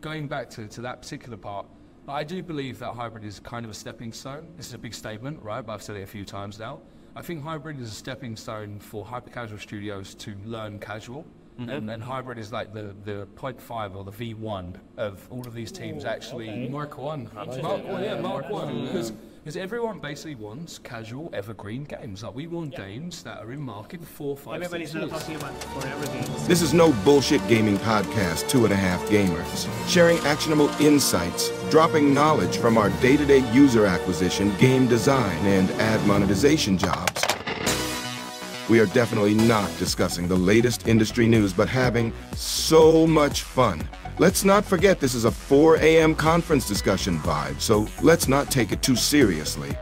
going back to that particular part, I do believe that hybrid is kind of a stepping stone. This is a big statement, right? But I've said it a few times now. I think hybrid is a stepping stone for hyper-casual studios to learn casual. And hybrid is like the 0.5 or the V1 of all of these teams actually. Mark 1. Mark 1. Because everyone basically wants casual, evergreen games. Like we want games that are in market for 4, 5, Everybody's 6 not years. talking about forever games. This is no bullshit gaming podcast, 2.5 Gamers. Sharing actionable insights, dropping knowledge from our day-to-day user acquisition, game design, and ad monetization jobs. We are definitely not discussing the latest industry news, but having so much fun. Let's not forget this is a 4 a.m. conference discussion vibe, so let's not take it too seriously.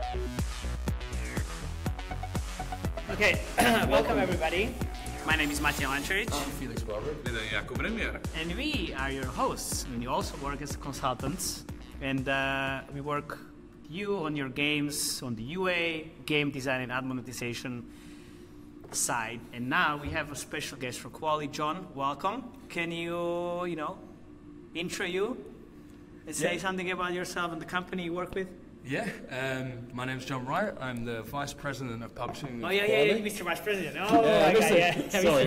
Okay, welcome everybody. My name is Matej Lancaric. I'm Felix Braberg. And Jakub Remia. And we are your hosts. And you also work as consultants. And we work you on your games, on the UA, game design and ad monetization side. And now we have a special guest for Quali. John, welcome. Can you, intro you and say something about yourself and the company you work with? Yeah, my name's John Wright. I'm the Vice President of Publishing. Oh, yeah, Mr. Vice President. Oh, Sorry.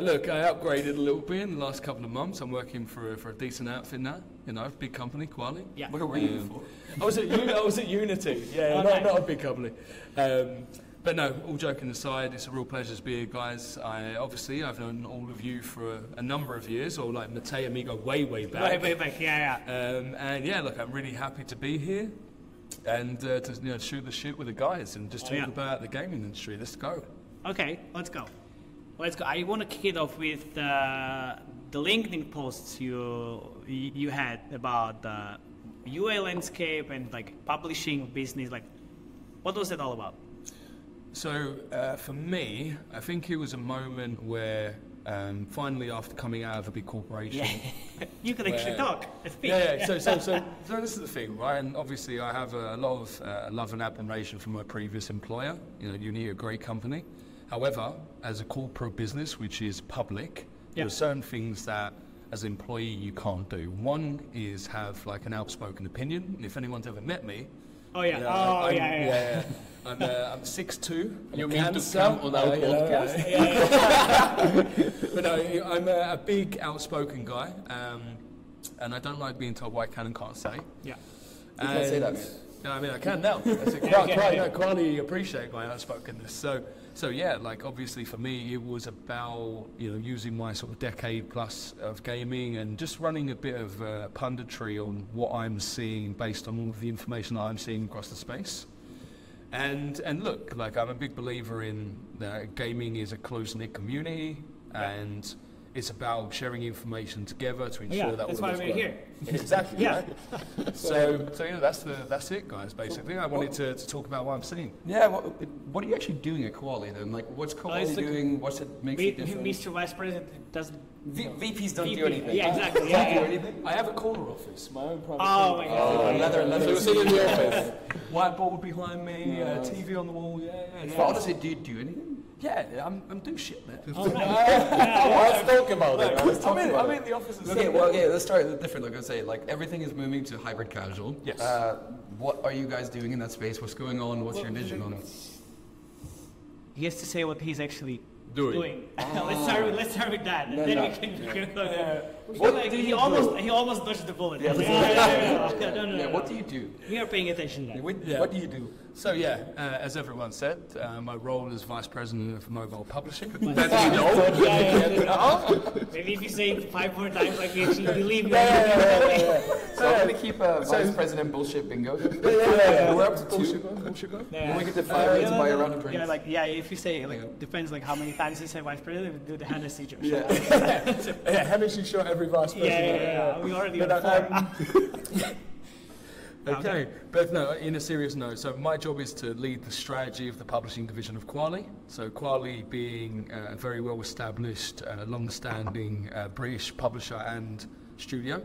Look, I upgraded a little bit in the last couple of months. I'm working for a decent outfit now, big company, Quali. Yeah. Where were you before? I was at Unity. Yeah, not a big company. But no, all joking aside, it's a real pleasure to be here, guys. I've known all of you for a number of years, or like Matej and me go way back. Way back, yeah. And yeah, look, I'm really happy to be here and to shoot the shit with the guys and just talk about the gaming industry. Let's go. Okay, let's go. I want to kick it off with the LinkedIn posts you had about the UA landscape and like publishing business. Like, what was it all about? So for me, I think it was a moment where finally, after coming out of a big corporation, you can actually talk. Yeah. So this is the thing, right? And obviously, I have a lot of love and admiration for my previous employer. Uni, a great company. However, as a corporate business, which is public, there are certain things that, as an employee, you can't do. One is have like an outspoken opinion. And if anyone's ever met me. I'm 6'2". You mean to come on our podcast? But no, I'm a big outspoken guy, and I don't like being told what I can and can't say. You can't say that. No, I mean I can now. Quali appreciate my outspokenness. So yeah, like obviously for me it was about using my sort of decade plus of gaming and just running a bit of punditry on what I'm seeing based on all of the information that I'm seeing across the space. And look, like I'm a big believer in gaming is a close-knit community, and it's about sharing information together to ensure that that's all why of us we're work. here. Exactly. Right? So that's it, guys. Basically, I wanted to talk about what I'm seeing. Yeah. What are you actually doing at Quali then? Like, what's Quali doing? What's it makes it different? Mr. Vice President doesn't. VPs don't do anything. Yeah, exactly. Don't do anything. I have a corner office, my own private. Oh my God. Leather. So in the office, whiteboard behind me, TV on the wall. But honestly, do you do anything? Yeah, I'm doing shit, man. Let's talk about it. I'm in the office. Okay, let's start different. Like I say, like everything is moving to hybrid casual. Yes. What are you guys doing in that space? What's going on? What's your vision on it? He has to say what he's actually doing. Let's start with that, and then we can go. He almost dodged the bullet. No. What do you do? We are paying attention to that. What do you do? So as everyone said, my role is Vice President of Mobile Publishing. Maybe if you say it 5 more times, like we actually believe you. So I'm gonna keep a Vice President bullshit bingo. We're up to 2. We'll make it to 5 minutes by a round of drinks. If you say depends how many times you say Vice President, we do the Hennessy joke. Hennessy shot every Vice President. We already on Okay, but no, in a serious note, so my job is to lead the strategy of the publishing division of Quali. So Quali being a very well-established, long-standing British publisher and studio.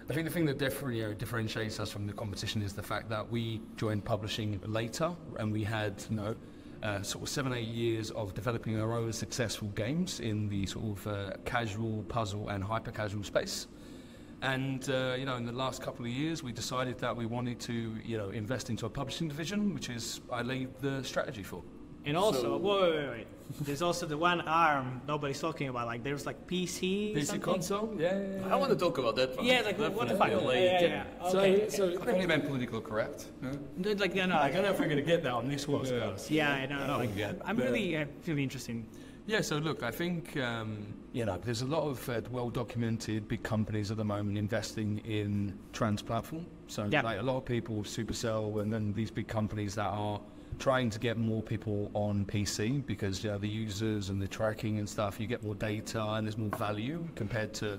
I think the thing that differentiates us from the competition is the fact that we joined publishing later, and we had sort of 7-8 years of developing our own successful games in the sort of casual, puzzle and hyper-casual space. And in the last couple of years, we decided that we wanted to invest into a publishing division, which is I lead the strategy for. And also, wait. There's also the one arm nobody's talking about. Like there's like PC console. Yeah. I want to talk about that. Yeah, like what the fuck? Yeah. Okay. So I think we meant politically correct. Like no, I don't know if we're going to get that on this one. Yeah, I know. I'm really interested. Yeah, so look, I think, there's a lot of well-documented big companies at the moment investing in trans-platform. So like a lot of people, Supercell, and then these big companies that are trying to get more people on PC because the users and the tracking and stuff, you get more data and there's more value compared to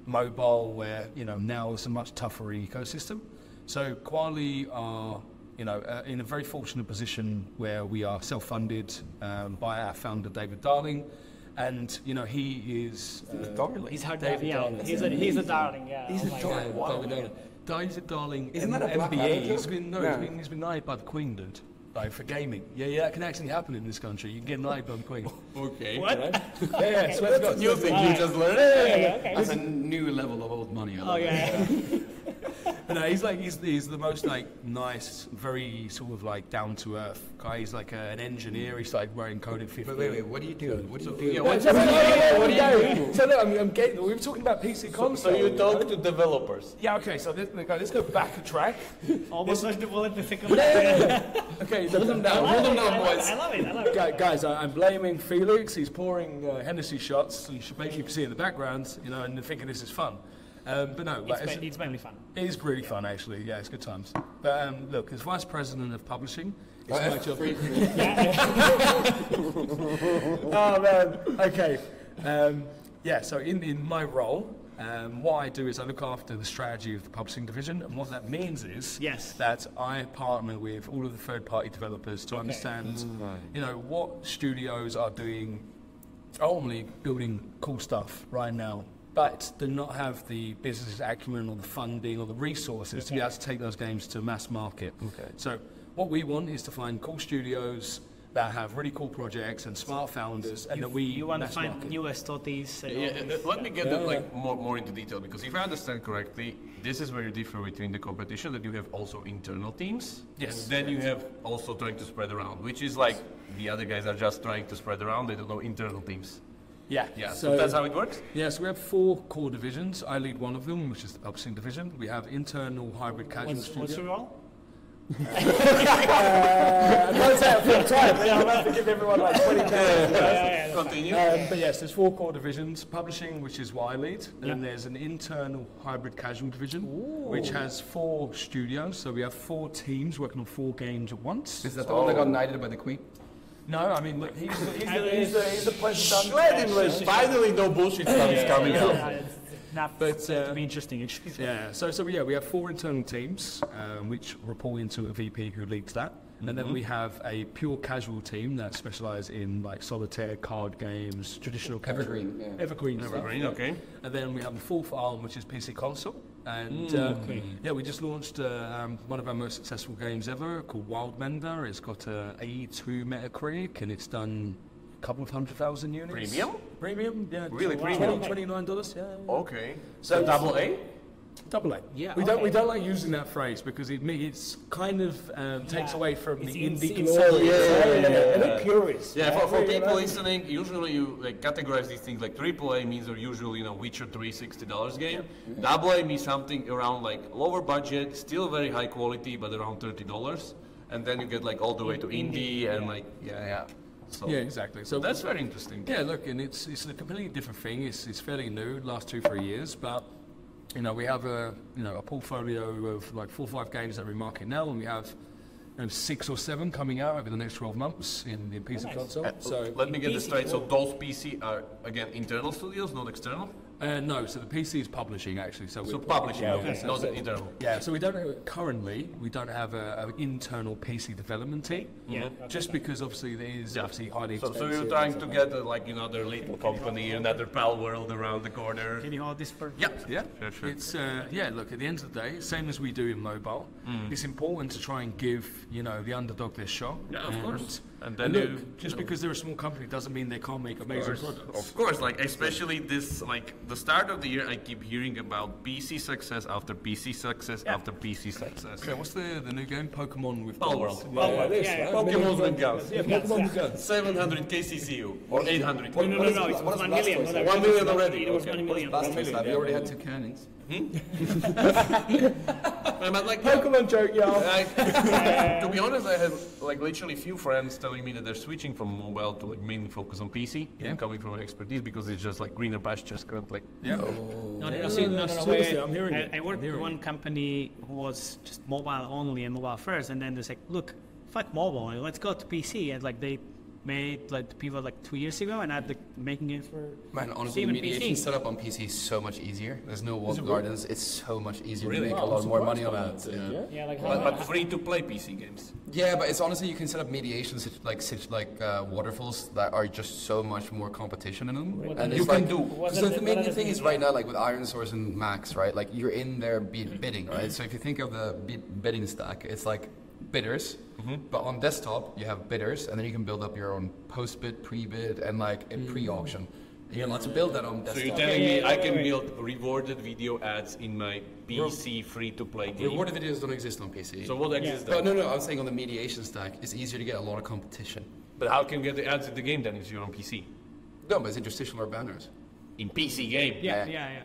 mobile where, now it's a much tougher ecosystem. So Quali are in a very fortunate position where we are self-funded by our founder, David Darling. And, he is... he's hard to He's a darling, yeah. He's a darling. Wow. David Darling. Isn't that a black NBA? He's been knighted by the Queen, dude. Like, for gaming. Yeah, that can actually happen in this country. You can get knighted by the Queen. Okay. What? Yeah, so that's a new thing you just learned. Okay. That's a new level of old money. But no, he's the most nice, very sort of down to earth guy. He's like an engineer. He started wearing coded 50. Wait, what do you do? What do you do? What do you do? So look, I'm getting. We were talking about PC console. So you talk to developers. Yeah. Okay. So let's go back a track. Almost like the bullet the second. Okay. Hold them down. Hold them down, boys. I love it. Guys, I'm blaming Felix. He's pouring Hennessy shots. You should basically see in the background, and thinking this is fun. But no, it's mainly fun. It is really fun, actually. Yeah, it's good times. But look, as vice president of publishing, it's my job. Oh man. Okay. So in my role, what I do is I look after the strategy of the publishing division, and what that means is that I partner with all of the third-party developers to understand, what studios are doing, only building cool stuff right now, but do not have the business acumen or the funding or the resources to be able to take those games to mass market. Okay. So what we want is to find cool studios that have really cool projects and smart founders, and that you want to find new studies. Let me get more into detail, because if I understand correctly, this is where you differ between the competition, that you have also internal teams. Yes. And then you have also trying to spread around, which is like the other guys are just trying to spread around. They don't know internal teams. Yeah. So that's how it works? Yes, we have 4 core divisions. I lead one of them, which is the publishing division. We have internal hybrid casual studio. What's your role? I'm not saying full time, but I'm about to give everyone 20 minutes. Continue. But yes, there's 4 core divisions. Publishing, which is what I lead. And then there's an internal hybrid casual division, which has 4 studios. So we have 4 teams working on 4 games at once. Is that the one that got knighted by the Queen? No, I mean, look, he's the president. Finally, no bullshit stuff is coming out. But to be interesting. Yeah. So we have 4 internal teams, which report into a VP who leads that, and then we have a pure casual team that specialise in solitaire, card games, traditional evergreen, evergreen, okay. And then we have a 4th arm, which is PC console. And we just launched one of our most successful games ever called Wild Mender. It's got a 82 Metacritic, and it's done a couple of 100,000 units. Premium, yeah. Really, premium? $29, yeah. Okay. So double A? Double A. Yeah. We don't like using that phrase because it's kind of takes away from the indie glory. And the purists. Yeah, for people listening, usually you categorize these things like AAA means they're usually Witcher 3 $60 game. Double A means something around lower budget, still very high quality, but around $30. And then you get all the way to indie and So yeah, exactly. So that's very interesting. Yeah, look, and it's a completely different thing. It's fairly new, last 2-3 years, but we have a portfolio of 4 or 5 games that we market now, and we have 6 or 7 coming out over the next 12 months in PC console. So let me get this straight. So those PC are again internal studios, not external. No, so the PC is publishing actually. So publishing, not internal. Yeah, so we don't have an internal PC development team. Yeah. Just because obviously there is obviously highly expensive. So you're trying to get another little company, another pal world around the corner. Can you hold this for? Yeah. Sure. It's look, at the end of the day, same as we do in mobile. It's important to try and give the underdog their shot. Yeah, of course. And then look, just because they're a small company doesn't mean they can't make amazing products. Of course, like especially this, like the start of the year, I keep hearing about PC success after PC success after PC success. Okay, what's the new game? Pokemon with Palworld. Pokemon with guns. Pokemon with guns. 700 KCCU or 800. No, it was 1 million. 1 million already. It was 1 million. We already had 2 cannons. But like Pokemon joke, y'all. To be honest, I have like literally few friends telling me that they're switching from mobile to like mainly focus on PC. And coming from expertise because it's just like greener pastures currently. Yeah. No, Seriously, I'm hearing it. I worked with one company who was just mobile only and mobile first, and then they said, look, fuck mobile, let's go to PC. And like they made like the people like 2 years ago, and I've been making it for Man, honestly, Steam and mediation PC. setup on PC is so much easier. There's no walled gardens. It's so much easier to make a lot more money on that. Yeah, like But free to play PC games. Yeah, but it's honestly you can set up mediations like waterfalls that are just so much more competition in them. And You it's can like, do. so the main thing is right now, like with Iron Source and Max, right? Like you're in there bidding, right? So if you think of the bidding stack, it's like bidders, but on desktop you have bidders, and then you can build up your own post-bid, pre-bid, and like a pre-auction. You're allowed to build that on desktop. So you're telling me I can build rewarded video ads in my PC free-to-play game? Rewarded videos don't exist on PC. So what exists But then? no, I'm saying on the mediation stack, it's easier to get a lot of competition. But how can you get the ads in the game then if you're on PC? No, but it's interstitial or banners. In PC game? yeah.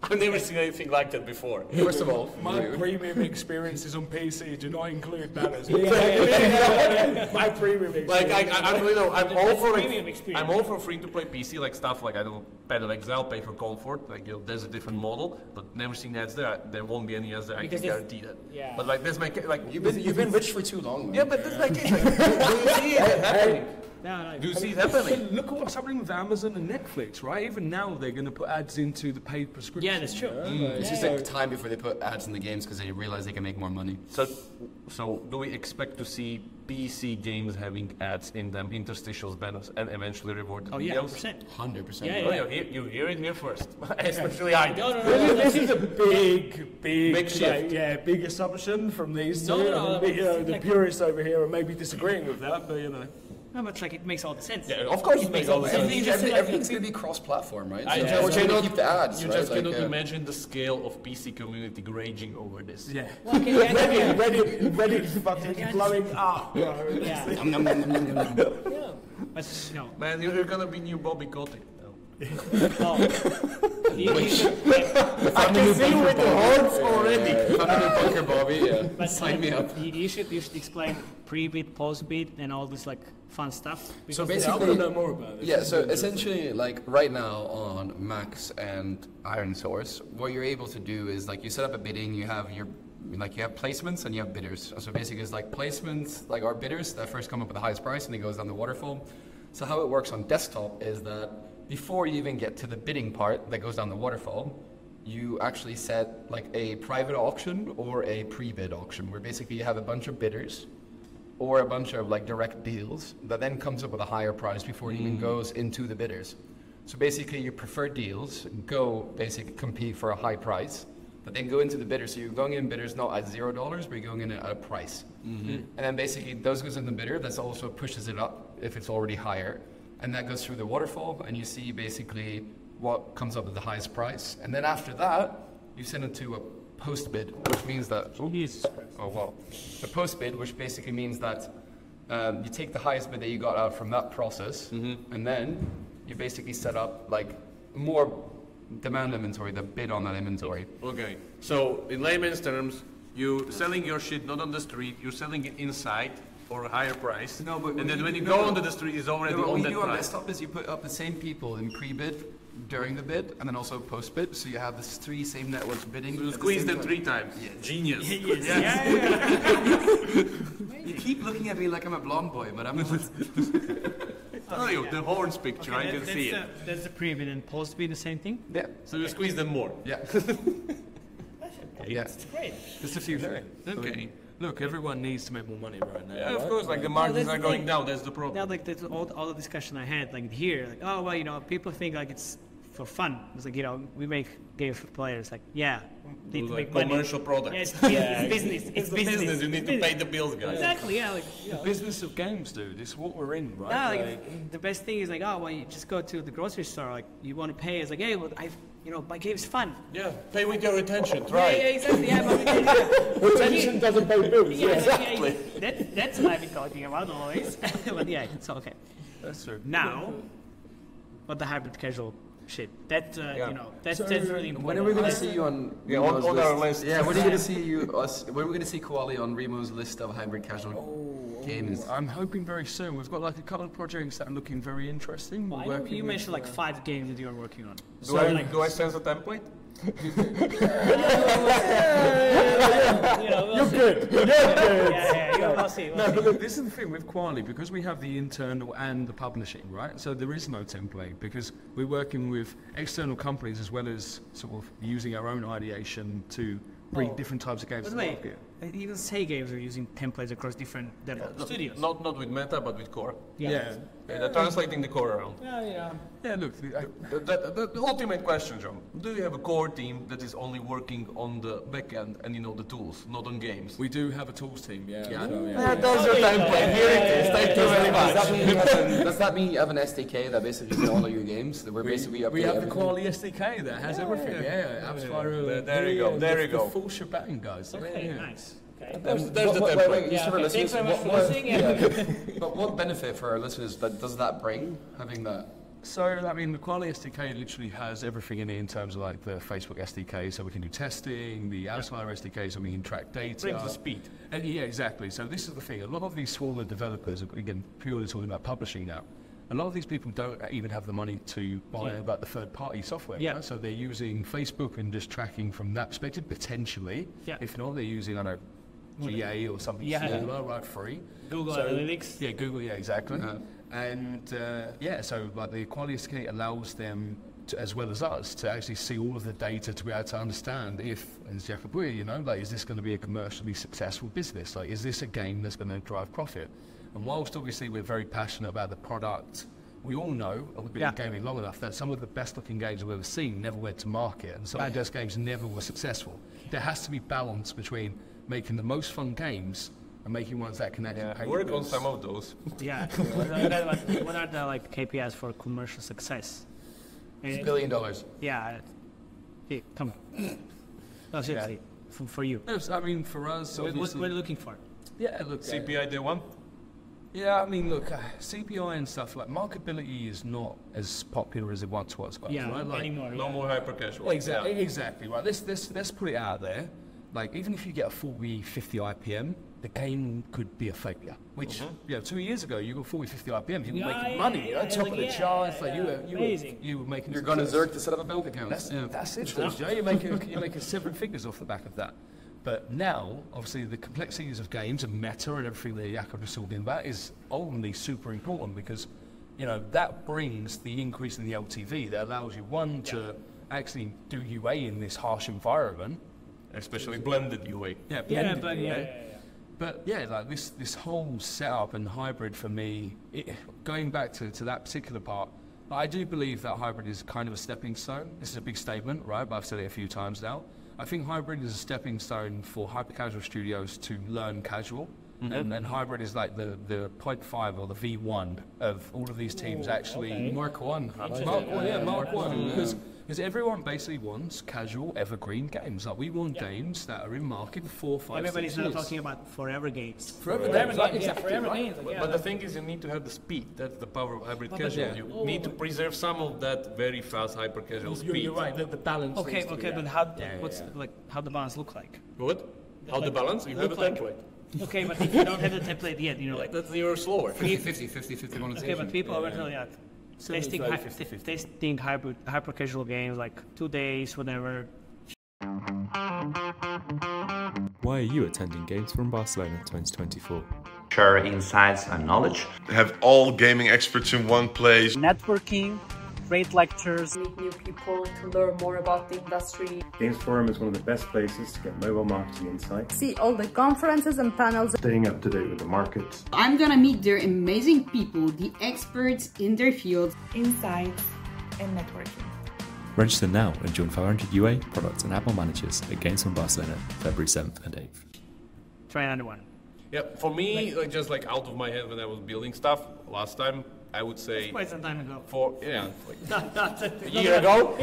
I've never seen anything like that before. First of all, My premium experiences on PC do not include banners. My premium experience. Like I really know I'm all for premium experience. I'm all for free to play PC like stuff like I don't know Battle Exile, pay for Comfort, like there's a different model, but never seen ads there. There won't be any ads there. I can guarantee that. Yeah. But like that's my like you've been rich for too long, man. yeah, but that's my case. Like, do you see it happening? No. Do you see it happening? Look at what's happening with Amazon and Netflix, right? Even now they're going to put ads into the paid prescription. Yeah, that's true. It's just like time before they put ads in the games because they realize they can make more money. So do we expect to see PC games having ads in them, interstitials, banners, and eventually rewarded Oh yeah, videos? 100%. Yeah, Oh, yeah, you hear it here first. Especially I did. No. This is a big shift. Big assumption from these two. No, The purists over here are maybe disagreeing with that, but you know. No, but like it makes all the sense. Yeah, of course it makes all the sense. Everything's going to be cross-platform, right? I So just we're trying to cannot- keep the ads, You right? just Like, cannot imagine the scale of PC community raging over this. Yeah. Well, okay, yeah. Reddit fucking blowing up. Yeah. Nom, nom, nom, nom, nom, nom. But no. Man, you're gonna be new Bobby Kotick. No. You should, I can see you with the horns already. I'm a new bunker, Bobby. Yeah. but Sign me up. You should explain pre-bid, post-bid, and all this like fun stuff. So because I want basically, to know more about this. yeah. So essentially, like right now on Max and Iron Source, what you're able to do is like you set up a bidding. You have you have placements and you have bidders. So basically, it's like placements, like our bidders that first come up with the highest price and it goes down the waterfall. So how it works on desktop is that before you even get to the bidding part that goes down the waterfall, you actually set like a private auction or a pre-bid auction where basically you have a bunch of bidders or a bunch of like direct deals that then comes up with a higher price before it even goes into the bidders. So basically your preferred deals go basically compete for a high price, but then go into the bidders. So you're going in bidders not at $0, but you're going in at a price. And then basically those goes in the bidder, that also pushes it up if it's already higher. And that goes through the waterfall, and you see basically what comes up at the highest price. And then after that, you send it to a post bid, which means that a post bid, which basically means that you take the highest bid that you got out from that process, and then you basically set up like more demand inventory, the bid on that inventory. Okay, so in layman's terms, you selling your shit not on the street, you're selling it inside for a higher price. No, but and then when you go onto the street, it's already what on you that do on price. desktop is you put up the same people in pre-bid, during the bid, and then also post-bid. So you have the three same networks bidding. You squeeze them 3 times. Yeah. Genius. You keep looking at me like I'm a blonde boy, but I'm not. Oh, you, the horns picture, I can see it. That's the pre-bid and post-bid, the same thing? Yeah. So you squeeze them more. Yeah. Yeah. It's great. Just a few things. Okay. Look, everyone needs to make more money right now. Yeah, of course, like the margins that's are the going thing. down, that's the problem. Now, like that's all the discussion I had, like here, like oh well, you know, people think like it's for fun. It's like, you know, we make games for players. Like, yeah, need to Like make money. commercial products. Yeah, it's business. It's business. You need to pay the bills, guys. Exactly. Yeah. Like, you know. The business of games, dude. It's what we're in, right? Yeah, like, the best thing is like, oh, well, you just go to the grocery store. Like, you want to pay. It's like, hey, well, you know, my game's fun. Yeah, pay with your attention. Try. Yeah, exactly. Yeah, but Retention doesn't pay bills. yeah, exactly. That's what I've been talking about always. But yeah, it's okay. That's true. Now, what the hybrid casual shit? That you know, that's really important. When are we going to see you on Remo's on our list? Yeah, when are we going to see when are we going to see Koali on Remo's list of hybrid casual games? I'm hoping very soon. We've got like a couple of projects that are looking very interesting. I know you mentioned like 5 games that you're working on. Do I sense a template? You're good. Yeah, we'll see. No, but look, this is the thing with Koali, because we have the internal and the publishing, right? So there is no template, because we're working with external companies as well as sort of using our own ideation to bring different types of games By to the way, market. even say games are using templates across different studios. Not with meta, but with core. Yeah. They're translating the core around. Yeah, look, The ultimate question, John. Do you have a core team that is only working on the back end and you know the tools, not on games? we do have a tools team, yeah. That's your template. Here it is. Thank you very much. Does that mean you have an SDK that basically is all of your games? That we're basically We have the everything? Koali SDK that has everything. Yeah, apps Spyro. There you go. There you The go. full shebang, guys. Okay, Yeah. nice. Okay. There's the template. Wait, just for our Thanks listeners, very much for listening. but what benefit for our listeners does that bring, having that? So, I mean, the Koali SDK literally has everything in it in terms of like the Facebook SDK, so we can do testing, the Outlier SDK, so we can track data. Brings the speed. And yeah, exactly. So this is the thing. A lot of these smaller developers, again, purely talking about publishing now, a lot of these people don't even have the money to buy about the third-party software. Yeah. Right? So they're using Facebook and just tracking from that perspective, potentially. Yeah. If not, they're using, I don't know, GA or something similar, right, free. Google So- Analytics. Yeah, Google, yeah, exactly. And so like the Koali SDK allows them, to, as well as us, to actually see all of the data to be able to understand if, as Jakub, you know, like, is this going to be a commercially successful business? Like, is this a game that's going to drive profit? And whilst obviously we're very passionate about the product, we all know, and we've been in gaming long enough, that some of the best looking games we've ever seen never went to market, and some of the best games never were successful. There has to be balance between making the most fun games and making ones that can actually pay Work on bills. some of those. Yeah. What are the like KPIs for commercial success? $1 billion. Yeah. Come on. No, seriously. For you. No, so, I mean, for us, What obviously, are you looking for? yeah, look, CPI day one. yeah, I mean, look, CPI and stuff like marketability is not as popular as it once was, guys, Yeah, right? Like, anymore. No Yeah. more hyper casual. exactly, right. Let's put it out there. Like, even if you get a 40, 50 IPM, the game could be a failure. Which, 2 years ago, you got 40, 50 IPM, you were making money, top of the charts, like you were making. You're going to success. Zerk to set up a bank account. That's it, Joe. You're making 7 figures off the back of that. But now, obviously, the complexities of games and meta and everything that Jakub was talking about is only super important because, you know, that brings the increase in the LTV that allows you, one, to actually do UA in this harsh environment. Especially blended UA. But yeah, like this whole setup and hybrid for me, going back to that particular part, I do believe that hybrid is kind of a stepping stone. This is a big statement, right? But I've said it a few times now. I think hybrid is a stepping stone for hyper-casual studios to learn casual. And hybrid is like the 0.5 or the V1 of all of these teams actually. Mark 1. Mark 1. Because everyone basically wants casual, evergreen games. Like, we want games that are in market for 4, 5, Everybody's 6 now years. talking about forever games. Forever games, like, Forever games. But the thing is, you need to have the speed. That's the power of hybrid casual. You need to preserve some of that very fast hyper casual speed. You're right, the balance. Okay, needs to be but there. how the balance look like? What? How the balance? You have a Look like- template. Okay, but if you don't have the template yet, you know, like That's you're slower. 50-50 monetization. okay, but people are really like testing testing hyper casual games like 2 days, whatever. Why are you attending Games from Barcelona 2024? Share insights and knowledge. Have all gaming experts in one place. Networking, great lectures. Meet new people to learn more about the industry. Games Forum is one of the best places to get mobile marketing insights. See all the conferences and panels. Staying up to date with the market. I'm gonna meet their amazing people, the experts in their field. Insights and networking. Register now and join 500 UA, product and admin managers at Games from Barcelona, February 7th and 8th. Try another one. Yeah, for me, like just like out of my head when I was building stuff last time, I would say It's quite some time ago. A year ago.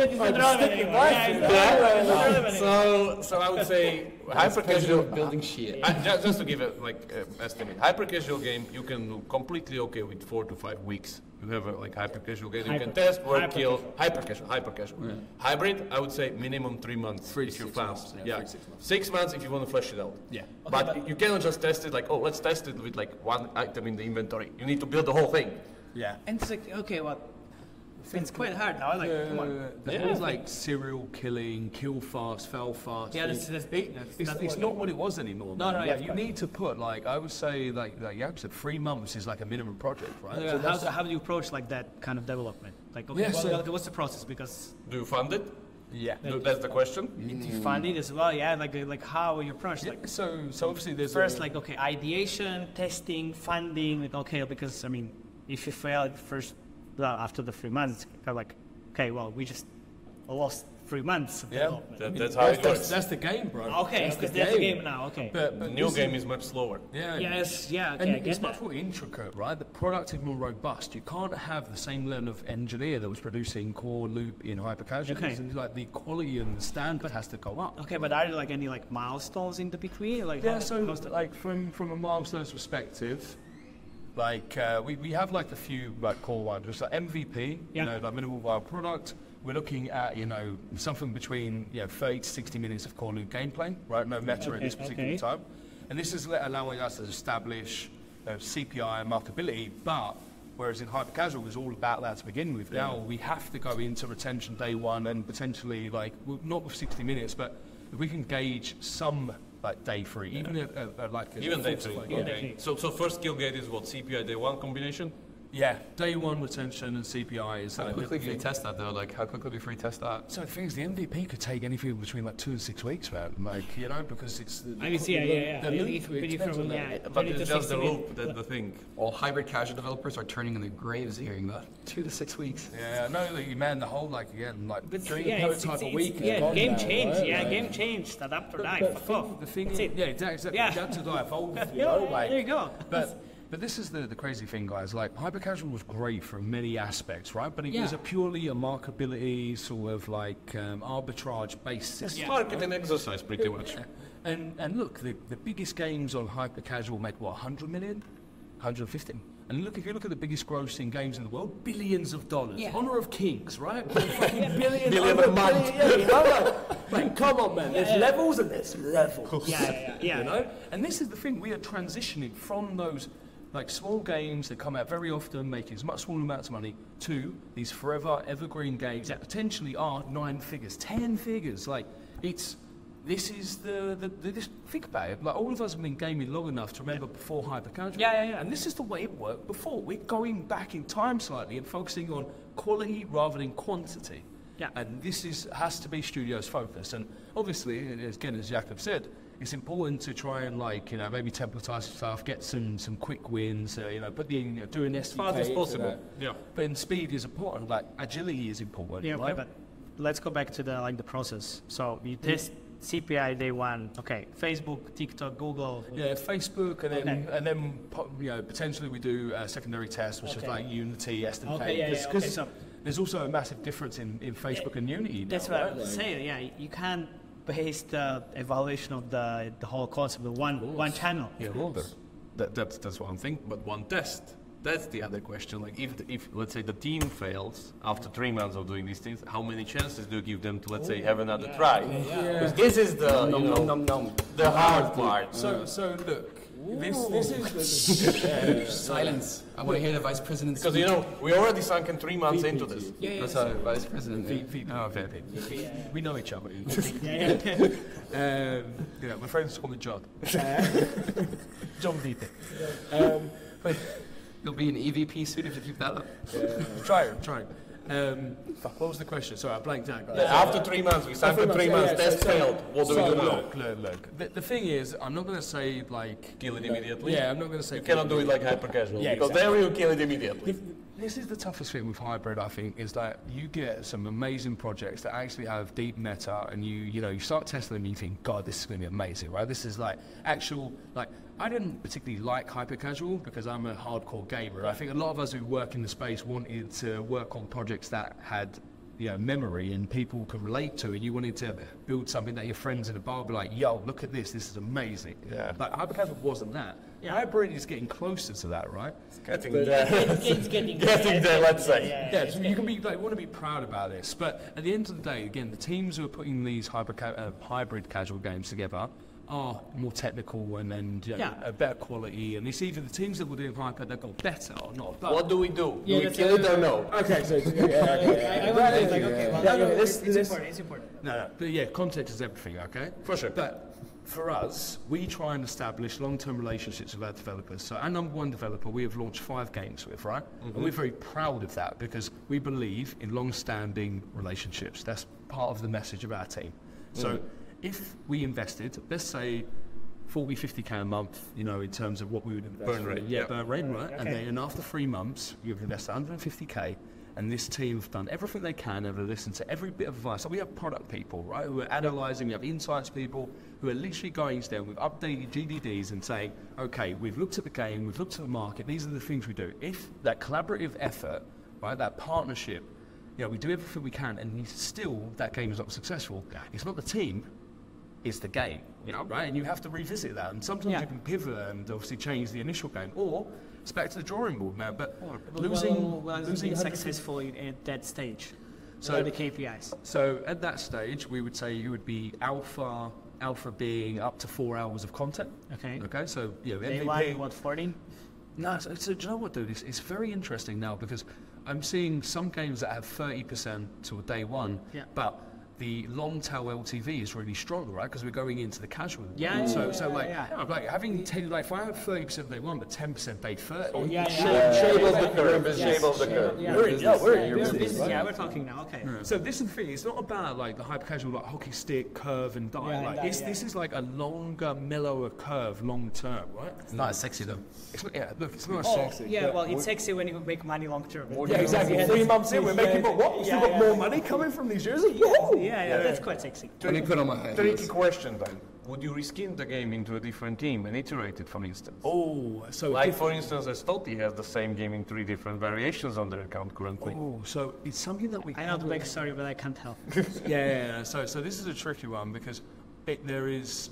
So I would say hyper casual building shit. Just to give it like estimate, hyper casual game you can do completely okay with 4 to 5 weeks. You have a like hyper casual game you can test, work, kill. Hyper casual. Yeah. Hybrid, I would say minimum 3 months. 3 to if you're 6 fast. months. Yeah, 3 to 6 months. 6 months if you want to flesh it out. Yeah. But you cannot just test it like, oh, let's test it with like one item in the inventory. You need to build the whole thing. Yeah. And it's like, okay, well, it's quite hard now. Like, come on. There's like serial killing, kill fast, fail fast. Yeah, it's not what it was anymore. No, yeah, you need to put like I would say like Jakub said, 3 months is like a minimum project, right? Yeah, so how do you approach like that kind of development? Like, okay, what's the process? Because do you fund it? Yeah, that's the question. Do you fund it as well? Yeah, like how you approach? Yeah, like, so obviously there's first like okay, ideation, testing, funding. Like okay, because I mean, if you fail first after the 3 months, it's kind of like okay, well we just lost 3 months of development. That's how it works. That's the game, bro. Okay, because that's the game now. Okay, but the new game is much slower. Yeah. Yes. Yeah. Okay, and it's much more intricate, right? The product is more robust. You can't have the same level of engineer that was producing core loop in hyper casual. Okay. Like the quality and the standard has to go up. Okay, but are there like any like milestones in the between? Like like from a milestones perspective. Like we have like a few like core ones, just like MVP, you know, like minimal viable product. We're looking at something between 30 to 60 minutes of core loop gameplay, right? No meta at this particular time, and this is allowing us to establish CPI and marketability. But whereas in hyper casual it was all about that to begin with, now we have to go into retention day one and potentially like not with 60 minutes, but if we can gauge some. Like day 3, even even day 3. Okay. So first skill gate is what, CPI day 1 combination? Yeah, day 1 retention and CPI is. How quickly do you test that though? Like how quickly do you test that? So the thing is, the MVP could take anything between like 2 and 6 weeks, man. Like because it's. I can see, yeah. But it's just the loop, that's the thing. All hybrid casual developers are turning in their graves hearing that. 2 to 6 weeks. Yeah, no, man, the whole during the prototype a week. Game changed. Right? Yeah, game changed. Adapt or die. The thing is, exactly. Adapt or die. Evolve. There you go. But this is the crazy thing, guys. Like hyper casual was great from many aspects, right? But it was purely a marketability sort of like arbitrage based system. It's marketing exercise, pretty much. And look, the biggest games on hyper casual made what, 100 million, 150. And look, if you look at the biggest grossing games in the world, billions of dollars. Yeah. Honor of Kings, right? Fucking billions a month. Like, come on, man. There's levels and there's levels. Yeah. You know? And this is the thing. We are transitioning from those like small games that come out very often, making as much small amounts of money, to these forever evergreen games that potentially are 9 figures, 10 figures. Like this is this, think about it. Like all of us have been gaming long enough to remember before hyper casual. Yeah. And this is the way it worked before. We're going back in time slightly and focusing on quality rather than quantity. Yeah. And this has to be studios' focus. And obviously, again, as Jakub said, it's important to try and maybe templatize stuff, get some quick wins, put do an SDK. As fast as possible. Yeah. But speed is important. Like agility is important. Yeah. Right? Okay, but let's go back to the process. So you test CPI day 1. Okay. Facebook, TikTok, Google. Yeah, Facebook, and then potentially we do a secondary test, which is like Unity, SDK. Okay. So there's also a massive difference in Facebook and Unity. That's now, what I was saying. Yeah, you can't base the evaluation of the whole concept of one channel. Yeah, well, that's one thing, but one test. That's the other question. Like, if let's say the team fails after 3 months of doing these things, how many chances do you give them to, let's say, have another try? Because this is the the hard part. So look. This is silence. I want to hear the vice president. Because we already sunk in 3 months into this. That's how vice president. We know each other. My friends call me John. John Vite. You'll be an EVP soon if you keep that up. Trying. Fuck, what was the question? Sorry, I blanked out. After 3 months, we sunk in 3 months, test failed. What do we do now? Look. The thing is, I'm not going to say like... Kill it immediately? Yeah, I'm not going to say... You cannot do it like hyper casual, because there you kill it immediately. This is the toughest thing with hybrid, I think, is that you get some amazing projects that actually have deep meta, and you start testing them and you think, God, this is going to be amazing, right? This is like actual, like, I didn't particularly like hyper casual because I'm a hardcore gamer. I think a lot of us who work in the space wanted to work on projects that had memory and people could relate to, and you wanted to build something that your friends in a bar would be like, yo, look at this is amazing. Yeah. But hyper casual wasn't that. Yeah. Hybrid is getting closer to that, right? It's getting there. It's getting there, let's say. Yeah, so you can be want to be proud about this, but at the end of the day, again, the teams who are putting these hybrid casual games together are more technical and a better quality, and it's either the teams that will do hyper that got better or not. But what do we do? Do we kill it or no? Okay, so it's important. No, but yeah, context is everything. Okay, for sure. But for us, we try and establish long-term relationships with our developers. So our number one developer we have launched 5 games with, right? Mm-hmm. And we're very proud of that because we believe in long-standing relationships. That's part of the message of our team. So if we invested, let's say 40, 50k a month, in terms of what we would invest. Burn rate. Yeah, burn rate, right? Okay. And then after 3 months, you've invested 150k. And this team have done everything they can and have listened to every bit of advice. So we have product people, right, who are analysing, we have insights people who are literally going down with updated GDDs and saying, okay, we've looked at the game, we've looked at the market, these are the things we do. If that collaborative effort, right, that partnership, we do everything we can and still that game is not successful, it's not the team, it's the game, right? And you have to revisit that. And sometimes you can pivot and obviously change the initial game, or it's back to the drawing board now. But losing successful at that stage. So the KPIs. So at that stage, we would say you would be alpha being up to 4 hours of content. Okay. Okay. So MVP, what, 14? No. So do you know what, dude? It's very interesting now because I'm seeing some games that have 30% till day one. Yeah. But the long tail LTV is really strong, right? Because we're going into the casual. Yeah. So like having if I have 30% day one, but 10% day 30. Shape of the curve. Shape of the curve. We're talking now. Okay. Yeah. So this is the thing. It's not about like the hyper casual like hockey stick curve and die. This is like a longer, mellower curve, long term, right? It's not as sexy though. It's not. Yeah. Look, it's not as sexy. Yeah. Well, it's sexy when you make money long term. Yeah, exactly. 3 months in, we're making what? Still got more money coming from these jerseys. Yeah, that's quite sexy. Tricky question then. Would you reskin the game into a different team and iterate it, for instance? For instance, as Toti has the same game in 3 different variations on their account currently. So it's something that we. I know the backstory, but I can't help. So this is a tricky one because. This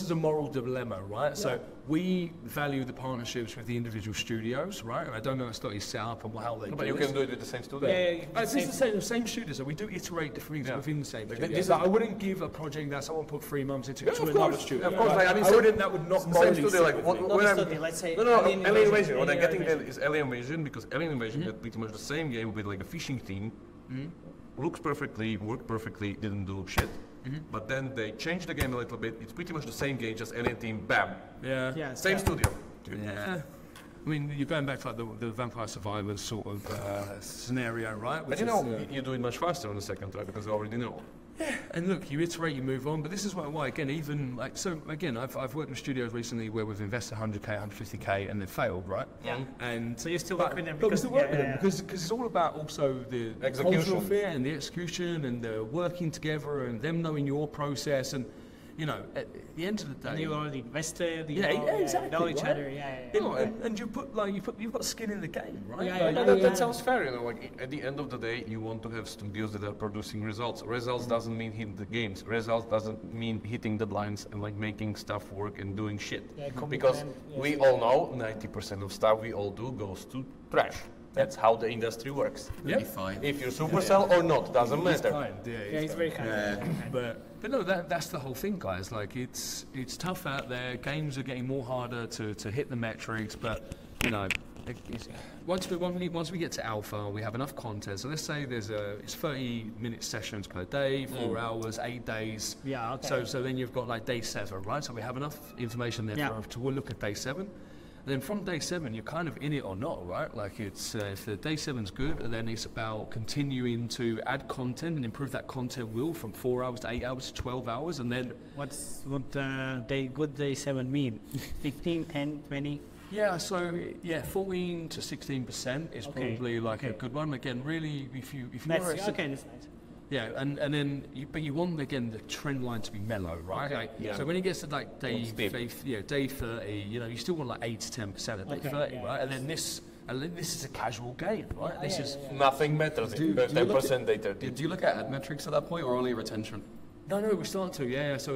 is a moral dilemma, right? Yeah. So we value the partnerships with the individual studios, right? I don't know if it's set up and how they do it. But you can do it with the same studio. It's the same studios, so we do iterate different things within the same studio. I wouldn't give a project that someone put 3 months into to another studio. Of course, that would not morally studio, let's say Alien Invasion. What I'm getting at is Alien Invasion, because Alien Invasion had pretty much the same game with like a fishing team. Looks perfectly, worked perfectly, didn't do shit. But then they changed the game a little bit. It's pretty much the same game, just Alien team, bam. Yeah. Same studio. Yeah. I mean, you're going back to like the Vampire Survivors sort of scenario, right? But you do it much faster on the second try because you already know. Yeah, and look, you iterate, you move on, but this is why again, even like, so again, I've worked with studios recently where we've invested 100k, 150k, and they've failed, right? Yeah. And so you still work with them because it's all about also the execution fit and the execution and the working together and them knowing your process and. At the end of the day, you already invested. Exactly. Know each other. And you've got skin in the game, right? That sounds fair. Like at the end of the day, you want to have studios that are producing results. Results doesn't mean hitting the games. Results doesn't mean hitting deadlines and like making stuff work and doing shit. Because we all know 90% of stuff we all do goes to trash. That's how the industry works. If you're Supercell or not, doesn't matter. He's very kind. But no, that's the whole thing, guys. Like it's tough out there. Games are getting more harder to hit the metrics, but once we get to alpha, we have enough content. So let's say it's 30-minute sessions per day, 4 hours, 8 days. Yeah. Okay. So then you've got like day 7, right? So we have enough information there to look at day 7. And then from day 7, you're kind of in it or not, right? Like it's if the day 7's good, then it's about continuing to add content and improve that content wheel from 4 hours to 8 hours to 12 hours, and then what day 7 mean? 15, 10, 20? Yeah, so 14 to 16% is probably like a good one. Again, really, if you that's nice. Yeah, and then you want again the trend line to be mellow, right? Okay. Like, so when it gets to like day 30, you still want like 8 to 10% at day 30, right? And then this is a casual game, right? This is nothing matters. 10% day 30. Do you look at ad metrics at that point, or only retention? No, we're starting to, yeah. So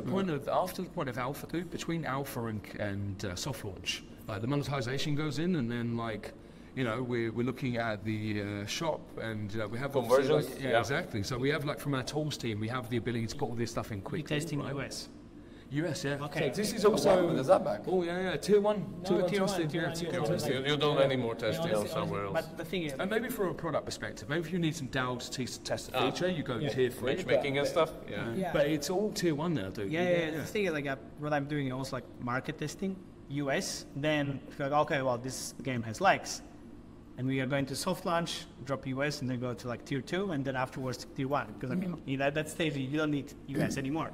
after the point of alpha, between alpha and soft launch, like the monetization goes in, and then like, we're looking at the shop, and we have conversions. Exactly. So we have like from our tools team, we have the ability to put all this stuff in quickly. Testing US. US, yeah. Okay. So this is also. Is that back? Oh yeah, tier one. Tier one. You don't any more testing somewhere else. But the thing is, and maybe from a product perspective, maybe if you need some DAO to test the feature, you go tier 3. Matchmaking and stuff. Yeah. But it's all tier 1 now, dude. Yeah. The thing is, like, what I'm doing is also like market testing, US. Then if you're like, okay, well, this game has likes, and we are going to soft launch, drop US, and then go to like tier 2, and then afterwards tier 1. Because I mean, at that stage, you don't need US anymore.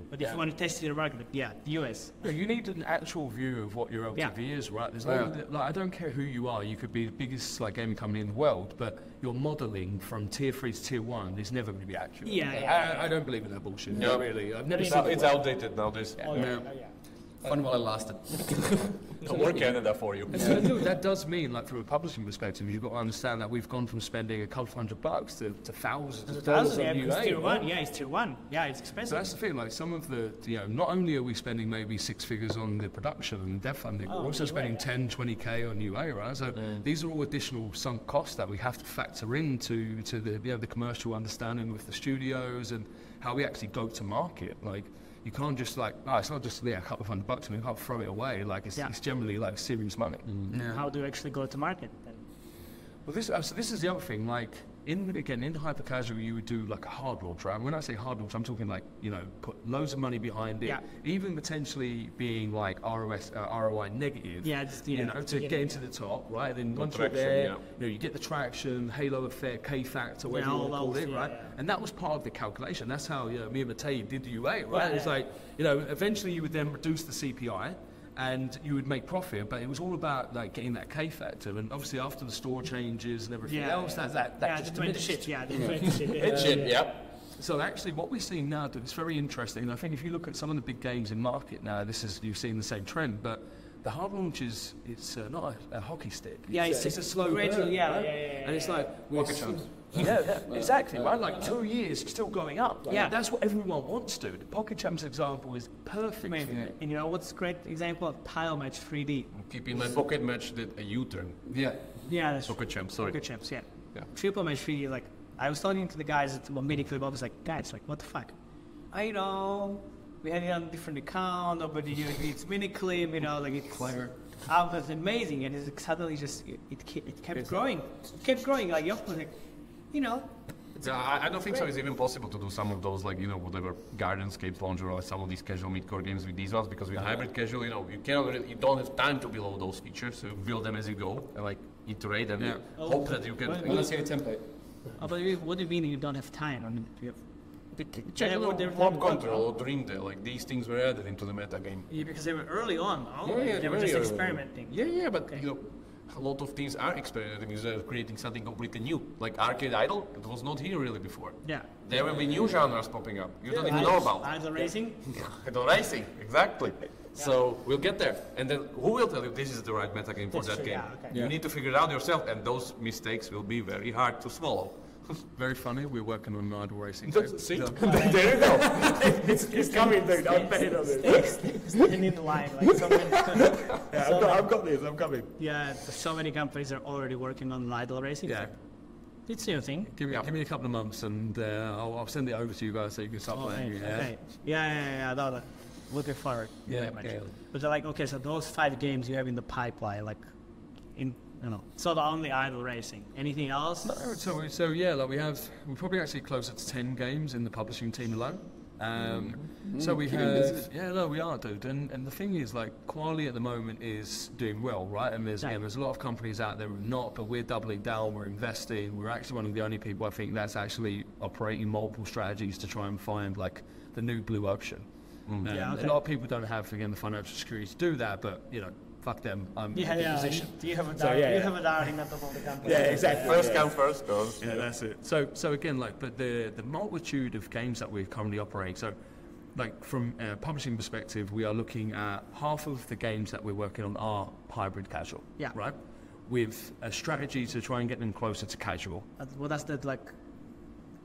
But if you want to test your market, the US. Yeah, you need an actual view of what your LTV is, right? There's I don't care who you are. You could be the biggest gaming company in the world, but your modeling from tier 3 to tier 1 is never going to be accurate. I don't believe in that bullshit. No, really. I've never seen it's outdated nowadays. Fun while it lasted. More Canada for you. Dude, that does mean, like, from a publishing perspective, you've got to understand that we've gone from spending a couple $100 to thousands of dollars on UA. Tier 1, it's tier 1. Yeah, it's expensive. So that's the thing, like, some of the, not only are we spending maybe 6 figures on the production and dev funding, we're also spending 10, 20K on UA, right? So these are all additional sunk costs that we have to factor into the commercial understanding with the studios and how we actually go to market. Like, you can't just it's not just a couple of $100 and you can't throw it away. Like it's generally like serious money. How do you actually go to market then? Well, this is the other thing. Like in hyper casual, you would do like a hard launch, right? When I say hard launch, I'm talking like put loads of money behind it, even potentially being like ROI negative. To get into the top, right? Then once you're there, you get the traction, halo effect, K factor, whatever you want to call it, right? And that was part of the calculation. That's how me and Matej did the UA, right? It's like eventually you would then reduce the CPI. And you would make profit, but it was all about like getting that K factor. And obviously, after the store changes and everything else, that just diminished. So actually, what we're seeing now, dude, it's very interesting. And I think if you look at some of the big games in market now, you've seen the same trend. But the hard launch it's not a hockey stick. It's a slow burn. And it's like exactly, right? Like 2 years, still going up. That's what everyone wants, dude. The Pocket Champs example is perfect. And you know what's a great example of Tile Match 3D? Keep in mind, Pocket Match did a U-turn. That's Pocket Champs. Sorry. Pocket Champs. Triple Match 3D. Like I was talking to the guys at Mediclub. I was like, guys, like what the fuck? I know. We had it on a different account. Nobody it's Miniclip. Like it's clever. It was amazing, and it suddenly just it kept growing. It kept growing. Like I don't think so. It's even possible to do some of those, like whatever Gardenscape launcher or some of these casual mid-core games with these ones, because with hybrid casual, you don't have time to build all those features. So build them as you go and like iterate and hope that you can. Let's see a template. But what do you mean you don't have time? I mean, you have Mob Control or Dreamdale, like these things were added into the meta game. Yeah, because they were early on. They were just experimenting. But a lot of teams are experimenting with creating something completely new. Like Arcade Idol, it was not here really before. There will be new genres popping up. You don't even know about. Idol racing? Idol racing, exactly. So we'll get there. And then who will tell you this is the right meta game for that game? You need to figure it out yourself, and those mistakes will be very hard to swallow. Very funny. We're working on an idle racing. See? There you go. It's coming, dude. I'm betting on it. Standing in the line, like so many. I've got this. I'm coming. Yeah, so many companies are already working on idle racing. It's a new thing. Give me a couple of months, and I'll send it over to you guys so you can start playing. No, looking forward. But they're like, okay, so those 5 games you have in the pipeline, like so the only idle racing. Anything else? No, so we're probably actually closer to 10 games in the publishing team alone. So we have, we are, dude. And the thing is, like, Quali at the moment is doing well, right? And there's a lot of companies out there who are not, but we're doubling down, we're investing. We're actually one of the only people, I think, that's actually operating multiple strategies to try and find, like, the new blue ocean. A lot of people don't have, again, the financial security to do that, but, fuck them, I'm in Yeah, a good yeah. position. You have a So, darling, yeah. you have a darling at the top of the company. Yeah, exactly. First come, first goes. Yeah, that's it. So again, like, but the multitude of games that we're currently operating, so like from a publishing perspective, we are looking at half of the games that we're working on are hybrid casual, Yeah. right? With a strategy to try and get them closer to casual. What does that like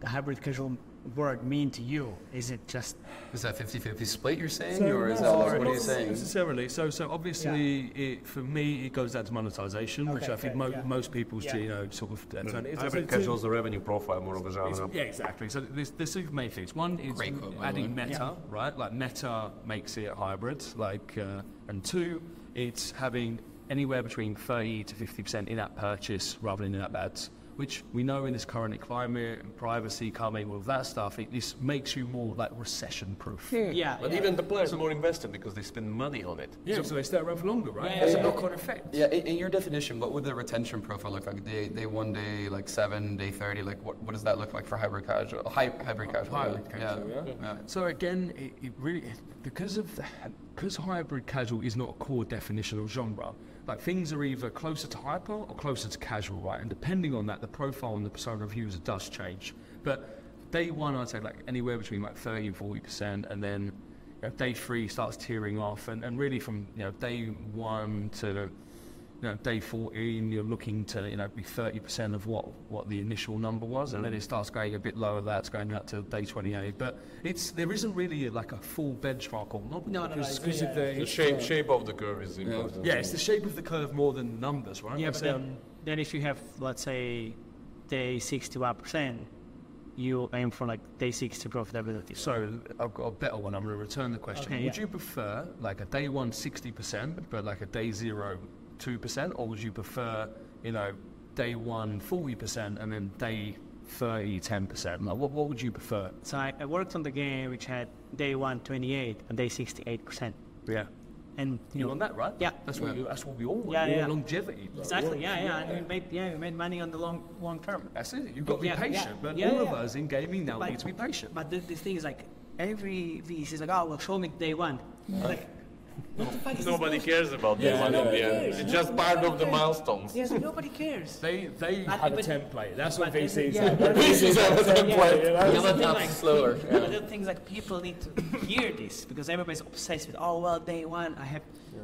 the hybrid casual word mean to you? Is it just Is that 50-50 split you're saying, or is that what are you saying? Necessarily. So obviously, for me, it goes down to monetization, which I think most people's sort of turn it. Hybrid casual is the revenue profile more of a genre. Yeah, exactly. So there's two main things. One is adding meta, right? Like meta makes it hybrid. Like, and two, it's having anywhere between 30 to 50% in-app purchase rather than in-app ads, which we know in this current climate and privacy coming, all of that stuff, this makes you more like recession-proof. But even the players are more invested because they spend money on it. Yeah, so they stay around for longer, right? Yeah, There's yeah. a knock-on effect. Yeah, in your definition, what would the retention profile look like? Day 1, day like 7, day 30. Like what does that look like for hybrid casual? Hybrid casual. Hybrid casual, yeah. So again, it really because hybrid casual is not a core definition of genre. Like things are either closer to hyper or closer to casual, right? And depending on that, the profile and the persona of user does change. But day 1, I'd say like anywhere between like 30 and 40%, and then day 3 starts tearing off, and really from day 1 to day 14, you're looking to be 30% of what the initial number was, and then it starts going a bit lower. That's going out to day 28. But there isn't really like a full benchmark or not. No. Because of The shape of the curve is important. Yeah, it's the shape of the curve more than numbers, right? Yeah, but then if you have, let's say, day 61%, you aim for like day 60 profitability. So I've got a better one. I'm going to return the question. Okay, Would you prefer like a day 1 60%, but like a day 0 2%, or would you prefer day 1 40% and then day 30 10%? Like, what would you prefer? So I worked on the game which had day 1 28 and day 68%. Yeah. And you want that, right? Yeah. That's what we all want. Yeah, We want yeah. longevity. Exactly. And we made money on the long term. That's it. You've got to be patient. But all of us in gaming now need to be patient. But the thing is, like, every VC is like, oh, well, show me day 1. Like, what the fuck is Nobody this cares about this one in the end. It's just part of the milestones. Yes, nobody cares. They had a template. That's what VCs yeah, do. VCs have a template. Slower. But the thing is, like, people need to hear this because everybody's obsessed with, oh, well, day 1, I have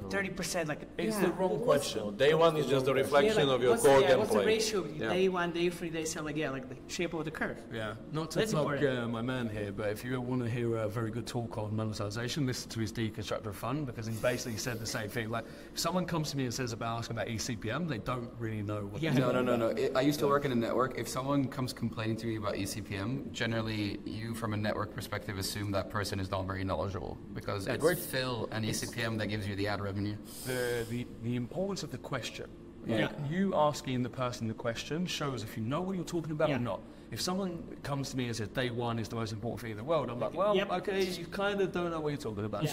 30%. Like, it's the wrong question. Day 1 is just a reflection of your core gameplay. What's the ratio between day 1, day 3, day 7? Like, like the shape of the curve. Yeah, not to plug my man here, but if you want to hear a very good talk on monetization, listen to his Deconstructor of Fun, because he basically said the same thing. Like, if someone comes to me and says asking about eCPM, they don't really know what. Yeah. No. I used to work in a network. If someone comes complaining to me about eCPM, generally you, from a network perspective, assume that person is not very knowledgeable because it's fill and eCPM that gives you the ad revenue. The importance of the question. Like, you asking the person the question shows if you know what you're talking about or not. If someone comes to me and says day 1 is the most important thing in the world, I'm like, well, okay, you kind of don't know what you're talking about.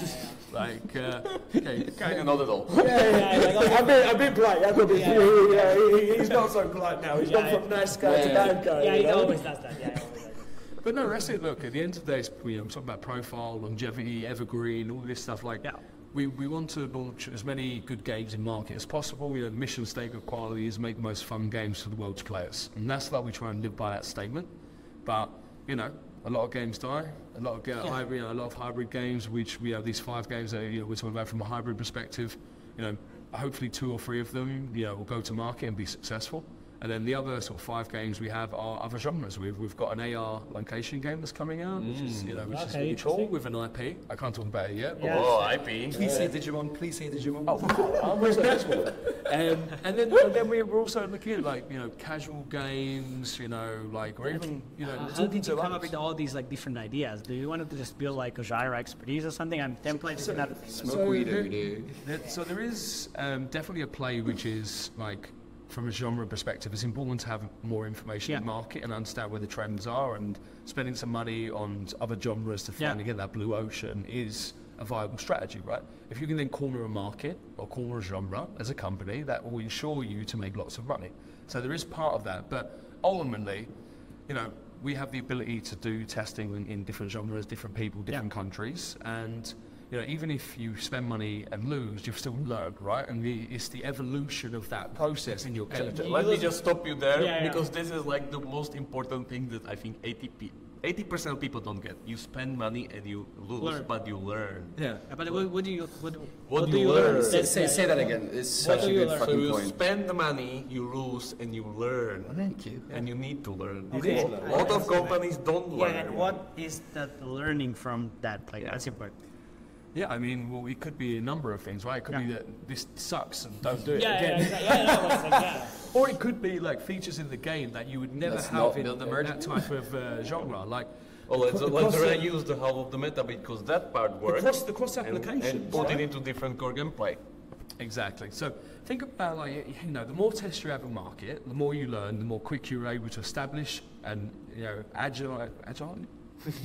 Like, okay, Kind of not at all. I've been polite. He's not so polite now. He's gone from nice guy to bad guy. Yeah, he always does that. But no, that's it. Look, at the end of the day, I'm talking about profile, longevity, evergreen, all this stuff. Like, we want to launch as many good games in market as possible. The mission statement of quality is make the most fun games for the world's players, and that's why we try and live by that statement. But a lot of games die. A lot of hybrid games, which we have these 5 games that we're talking about from a hybrid perspective. Hopefully 2 or 3 of them will go to market and be successful. And then the other sort of 5 games we have are other genres. We've got an AR location game that's coming out, which is really cool with an IP. I can't talk about it yet. Yeah. Oh, IP. Please say Digimon. Please say Digimon. Where's the next one? And then we're also looking at casual games. Or even How did you come up with all these different ideas? Do you want to just build like a genre expertise or something? And templates and other things. Smoke weed every day. So there is definitely a play which is from a genre perspective, it's important to have more information in the market and understand where the trends are, and spending some money on other genres to finally get that blue ocean is a viable strategy, right? If you can then corner a market or corner a genre as a company, that will ensure you to make lots of money. So there is part of that, but ultimately, we have the ability to do testing in different genres, different people, different countries, and you know, even if you spend money and lose, you've still learned, right? And it's the evolution of that process in your game. Let me just stop you there, because this is like the most important thing that I think 80% of people don't get. You spend money and you lose, but you learn. Yeah. But what do you learn? Say that again. It's such a good fucking point. So you point. spend the money, you lose, and you learn. Thank you. And you need to learn. Okay. A lot of companies don't learn. Yeah, and what is that learning from that? Like, that's important. Yeah, I mean, well, it could be a number of things, right? It could be that this sucks and don't do it Yeah, again. yeah. Or it could be like features in the game that you would never Let's have not in build the that type of genre. Like, let's reuse the half of the meta bit, because that part works. The cross application. And put it into different core gameplay. Exactly. So think about, like, you know, the more tests you have in market, the more you learn, the more quick you're able to establish and, you know,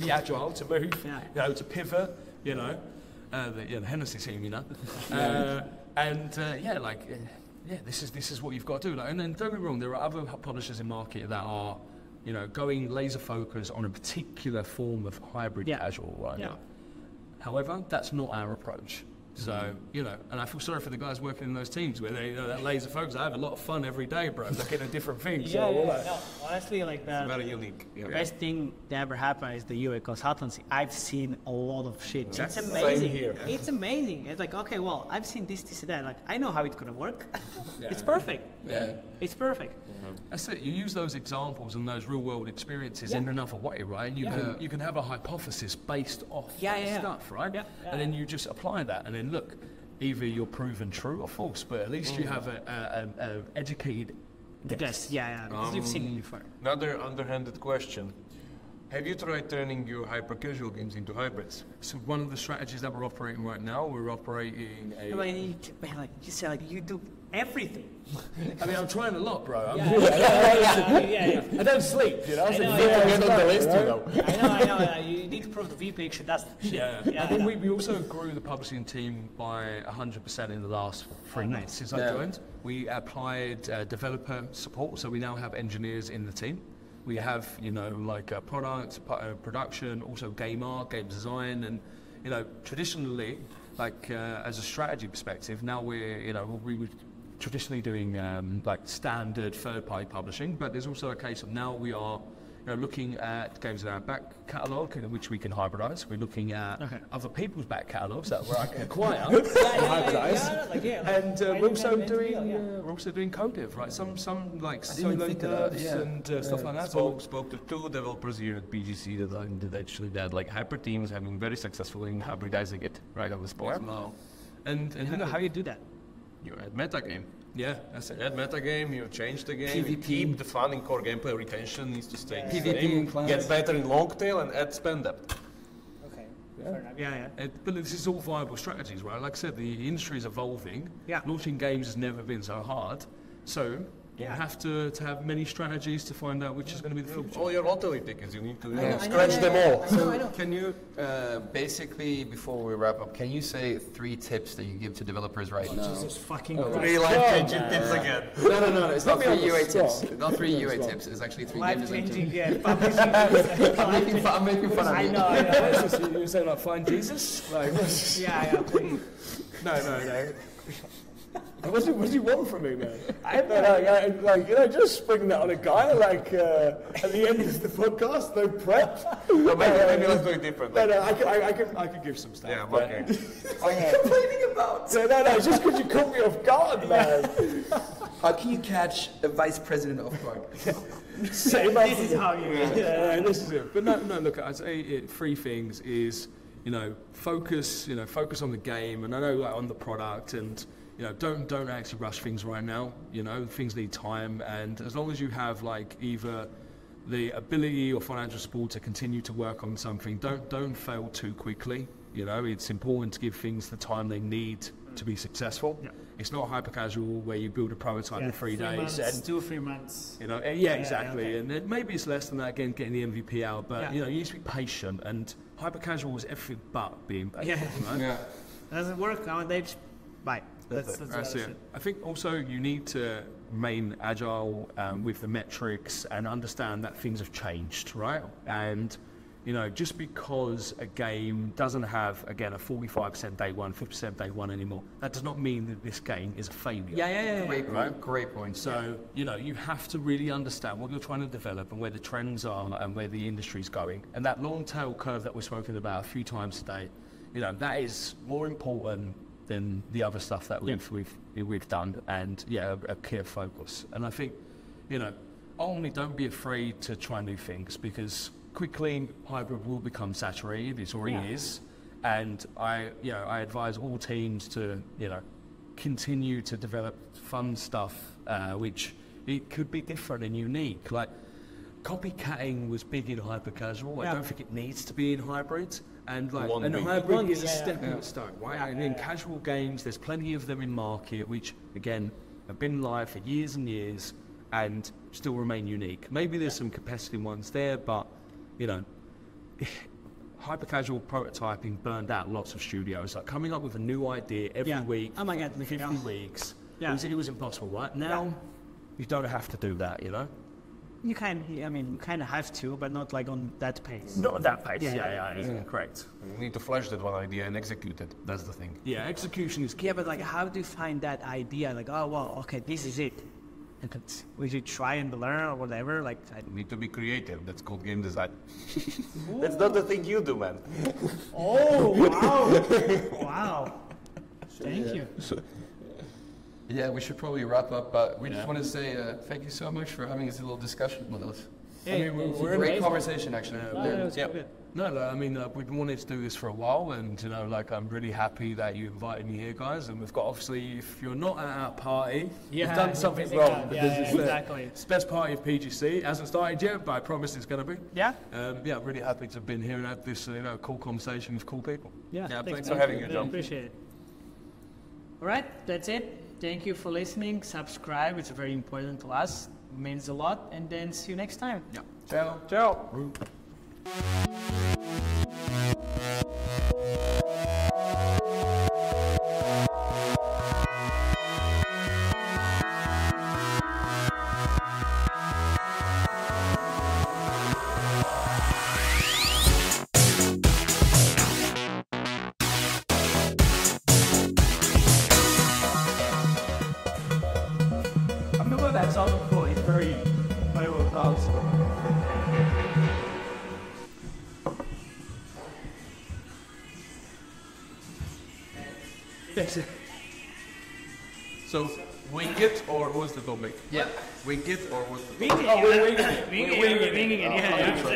be agile to move, you know, to pivot, you know. The Hennessy team, you know, this is what you've got to do. Like, and then don't get me wrong, there are other publishers in market that are, you know, going laser focus on a particular form of hybrid casual right now. However, that's not our approach. So, you know, and I feel sorry for the guys working in those teams where they, you know, that laser focus. I have a lot of fun every day, bro, looking at different things. No, honestly, like it's very unique. The best thing that ever happened is the UA consultancy. I've seen a lot of shit. That's it's amazing. Same here. It's amazing. It's like, okay, well, I've seen this, and that. Like, I know how it's gonna work. It's perfect. Yeah. It's perfect. That's it. You use those examples and those real-world experiences in another way, right? And you can have a hypothesis based off stuff, right? And then you just apply that, and then look, either you're proven true or false, but at least you have a educated guess. Because you've seen it before. Another underhanded question. Have you tried turning your hyper-casual games into hybrids? So one of the strategies that we're operating right now, we're operating a... Like you said, like you do everything. I mean, I'm trying a lot, bro. I don't sleep, you know. I know. You need to prove the V picture. That's I think we also grew the publishing team by 100% in the last 3 months since I joined. We applied developer support, so we now have engineers in the team. We have, you know, like product, production, also game art, game design, and, you know, traditionally, like as a strategy perspective, now we were traditionally doing like standard third-party publishing, but there's also a case of now we are, you know, looking at games in our back catalogue, which we can hybridize. We're looking at other people's back catalogues that I can acquire and hybridize. And we're also doing code dev, right? Some like solo devs and stuff like that. Spoke to 2 developers here at PGC that actually that like hyper teams have been very successful in hybridizing it right on the spot. And how do you do that? You add metagame. Yeah, that's it. Add metagame, you change the game, you PvP. keep the fun in core gameplay, retention needs to stay the PvP same, in class. get better in long tail, and add spend depth. Okay, fair enough. But this is all viable strategies, right? Like I said, the industry is evolving. Yeah. Launching games has never been so hard. So you have to have many strategies to find out which is going to be the future. All your lottery tickets, you need to scratch them all. So can you, basically, before we wrap up, can you say 3 tips that you give to developers right now? Jesus fucking 3 life-changing tips again. No, it's not 3 UA tips. Not 3 UA tips, it's actually 3 game design tips. I'm making fun of you. I know. You say like find Jesus? Like, please. No. What do you want from me, man? Like, you know, just spring that on a guy, like, at the end of the podcast, no prep. No, maybe let's do it different. No, I could give some stuff. Yeah, okay. What are you complaining about? No, just because you caught me off guard, man. How can you catch a vice president off guard? This is how you this is it. But no, look, I'd say 3 things is, you know, focus on the game, and I know like, on the product, and, you know, don't actually rush things right now. You know, things need time, and as long as you have like either the ability or financial support to continue to work on something, don't fail too quickly. You know, it's important to give things the time they need to be successful. Yeah. It's not hyper casual where you build a prototype in 3 days. Months, and 2 or 3 months. You know, exactly. Okay. And then maybe it's less than that, again, getting the MVP out. But you know, you need to be patient. And hyper casual is everything but being patient. Right? Doesn't work nowadays. Bye. That's it. I think also you need to remain agile with the metrics and understand that things have changed, right? And You know, just because a game doesn't have, again, a 45% day one, 50% day one anymore, that does not mean that this game is a failure. Yeah. Great point. So, you know, you have to really understand what you're trying to develop and where the trends are and where the industry's going. And that long tail curve that we're spoken about a few times today, you know, that is more important than the other stuff that we've done, and a clear focus. And I think, you know, only don't be afraid to try new things, because quickly hybrid will become saturated. It already is, and I advise all teams to, you know, continue to develop fun stuff, which it could be different and unique. Like copycatting was big in hyper casual. I don't think it needs to be in hybrid. And like, hybrid is a stepping stone, right? And in casual games, there's plenty of them in market, which again have been live for years and years, and still remain unique. Maybe there's some competitive ones there, but you know, hyper casual prototyping burned out lots of studios. Like coming up with a new idea every week, 50 weeks. It was impossible, right? Now, you don't have to do that, you know. You kind of have to, but not like on that pace. Not at that pace. Correct. You need to flash that one idea and execute it. That's the thing. Yeah, execution is key. Yeah, but like, how do you find that idea? Like, oh well, okay, this is it. And we should try and learn or whatever. Like, you need to be creative. That's called game design. That's not the thing you do, man. Oh wow! Wow. Thank you. Yeah, we should probably wrap up, but we just want to say thank you so much for having this little discussion with us. Yeah, I mean, we're in a great conversation, actually. No, I mean, we've wanted to do this for a while, and you know, like, I'm really happy that you invited me here, guys. And we've got, obviously, if you're not at our party, you've done something wrong. Exactly. It's the best party of PGC. It hasn't started yet, but I promise it's going to be. Yeah. I'm really happy to have been here and have this, cool conversation with cool people. Yeah. Thanks for having me, John. Appreciate it. All right, that's it. Thank you for listening. Subscribe. It's very important to us. It means a lot. And then see you next time. Yeah. Ciao. Ciao. That song before, it's very well. So, wing it, or what's the topic? Yeah. Wing it, or what's the topic? We're winging it, yeah.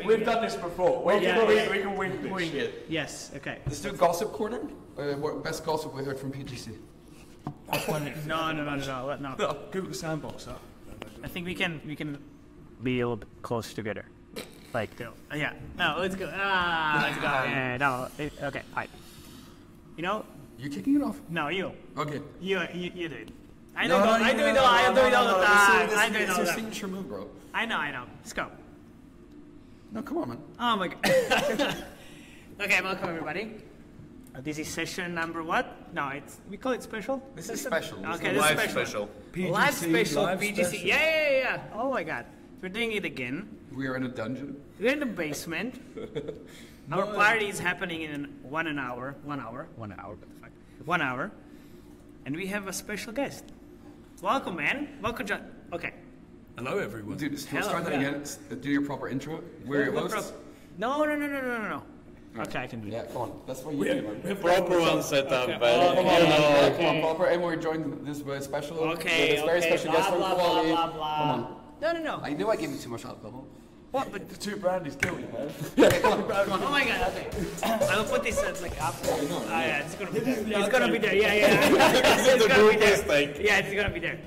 We've done this before. We can wing it. Yes, okay. Let's do gossip corner. Best gossip we heard from PGC. No. Google Sandbox up. I think we can be a little bit closer together. Like, yeah. No, let's go. Let's go. Yeah, no. Okay, fine. You know? You kicking it off? No, you. Okay. You do it. I do it all the time. I do it all the time. It's your signature move, bro. I know. Let's go. No, come on, man. Oh my god. Okay, welcome everybody. This is session number what? No, we call it special. This is special. Okay, this is special. PGC, live special. PGC. Special. Yeah. Oh my god. We're doing it again. We are in a dungeon. We're in the basement. Our party is happening in 1 hour. 1 hour. 1 hour. What the fuck? 1 hour. And we have a special guest. Welcome, man. Welcome, John. Okay. Hello, everyone. Dude, let's start that again. Do your proper intro. We're your hosts. No. Okay, I can do that. Yeah, come on. That's what you do, man. Proper one set up, Come on, proper. And we're joined this special. This very special guest from Quality. Come on. No. I knew I gave you too much alcohol. What? But The 2 brandy's killing you, man. Okay, come on. Oh my god, okay. I will put this like up. Yeah, it's gonna be there. It's gonna be there. Yeah. It's gonna be there. Yeah, it's gonna be there.